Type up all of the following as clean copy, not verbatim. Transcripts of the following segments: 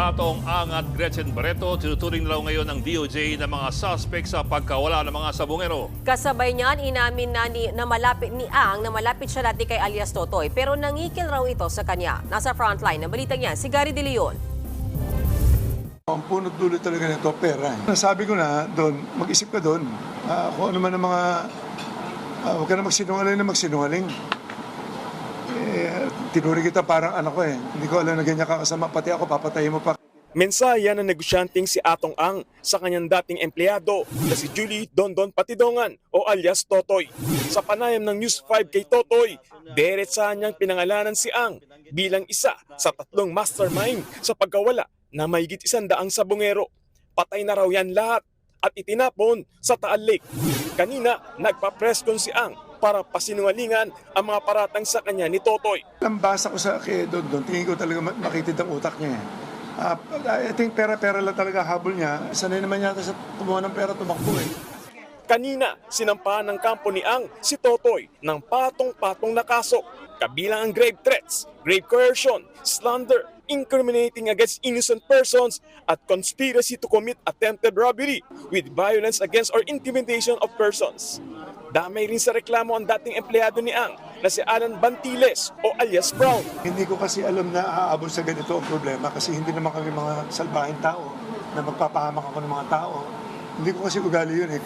Atong Ang at Gretchen Barreto, tinuturing na raw ngayon ng DOJ na mga suspect sa pagkawala ng mga sabungero. Kasabay niyan, inamin na malapit ni Ang na malapit siya dati kay alias Totoy. Pero nangikil raw ito sa kanya. Nasa frontline ng balita niya, si Gary De Leon. Ang punot dulo talaga nito, pera. Nasabi ko na doon, mag-isip ka doon. Kung ano man ang mga, huwag ka na magsinungaling. Tinuri kita parang anak ko eh. Hindi ko alam na ganyan kakasama, pati ako papatayin mo pa. Mensahe ng negosyanteng si Atong Ang sa kanyang dating empleyado na si Julie Dondon Patidongan o alias Totoy. Sa panayam ng News 5 kay Totoy, diretsahan niyang pinangalanan si Ang bilang isa sa 3 mastermind sa pagkawala na mahigit 100 sabungero. Patay na raw yan lahat at itinapon sa Taal Lake. Kanina, nagpa-press con si Ang para pasinungalingan ang mga paratang sa kanya ni Totoy. Ang basa ko sa kay Dondon, tingin ko talaga makitid ang utak niya. I think pera-pera lang talaga habol niya. Sanay naman yata sa kumuha ng pera, tumakbo eh. Kanina, sinampahan ng kampo ni Ang si Totoy ng patong-patong na kaso, kabilang ang grave threats, grave coercion, slander, incriminating against innocent persons, at conspiracy to commit attempted robbery with violence against or intimidation of persons. Damay rin sa reklamo ang dating empleyado ni Ang na si Alan Bantiles o alias Brown. Hindi ko kasi alam na aabot sa ganito ang problema kasi hindi naman kami mga salbahing tao na magpapahamak ako ng mga tao. Hindi ko kasi ugali yun eh.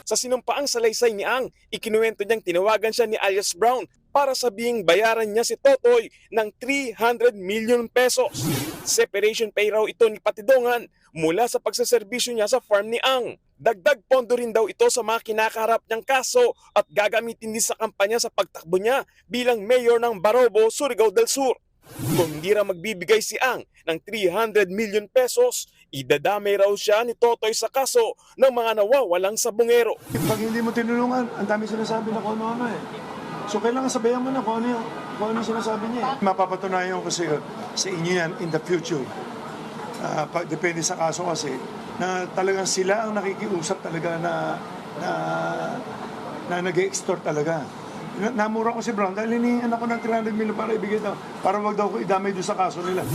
Sa sinumpaang salaysay ni Ang, ikinuwento niyang tinawagan siya ni alias Brown para sabihing bayaran niya si Totoy ng 300 million pesos. Separation pay raw ito ni Patidongan mula sa pagsaserbisyo niya sa farm ni Ang. Dagdag pondo rin daw ito sa mga kinakaharap niyang kaso at gagamitin din sa kampanya sa pagtakbo niya bilang mayor ng Barobo, Surigao del Sur. Kung hindi raw magbibigay si Ang ng 300 million pesos, idadamay raw siya ni Totoy sa kaso ng mga nawawalang sabungero. Pag hindi mo tinulungan, ang dami sinasabi na kung ano eh. So kailangan sabayan mo na kung ano yung sinasabi niya eh. Mapapatunayan ko kasi sa inyo yan in the future. Depende sa kaso kasi na talagang sila ang nakikiusap talaga na nag-extort talaga. Namura ko si Brown dahil hinihingan ako ng 300 million para ibigay daw. Para wag daw ko idamay doon sa kaso nila.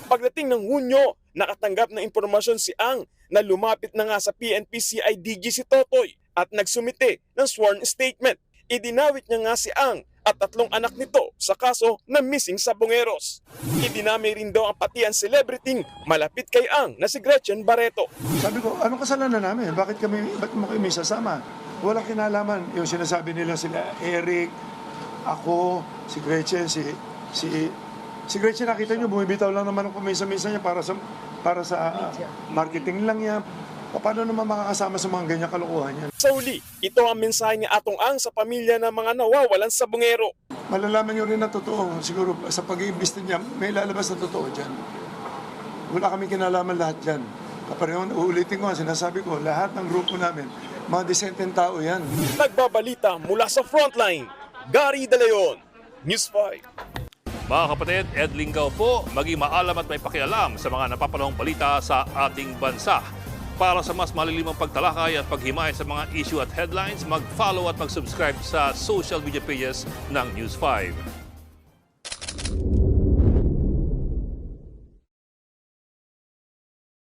Pagdating ng Hunyo, nakatanggap ng impormasyon si Ang na lumapit na nga sa PNP CIDG si Totoy at nagsumite ng sworn statement. Idinawit niya nga si Ang at 3 anak nito sa kaso na missing sabungeros. Idinamay rin daw ang pati ang celebrity malapit kay Ang na si Gretchen Barreto. Sabi ko, anong kasalanan namin? Ba't mo kayo may sasama? Walang kinalaman. Yung sinasabi nila sila, Eric, ako, si Gretchen, si Gretchen, nakita nyo, bumibitaw lang naman ang kumisa-misa niya para sa marketing lang niya. Paano naman makakasama sa mga ganyan kalokohan niya? Sa uli, ito ang mensahe ni Atong Ang sa pamilya ng mga nawawalan sabungero. Malalaman nyo rin na totoo. Siguro sa pag-iimbesti niya, may lalabas na totoo dyan. Wala kami kinalaman lahat dyan. Kapareho, uulitin ko, sinasabi ko, lahat ng grupo namin, mga disenteng tao yan. Nagbabalita mula sa frontline, Gary De Leon, News 5. Mga kapatid, Ed Lingaw po, maging maalam at may pakialam sa mga napapanahong balita sa ating bansa. Para sa mas malilimang pagtalakay at paghimay sa mga issue at headlines, mag-follow at mag-subscribe sa social media pages ng News 5.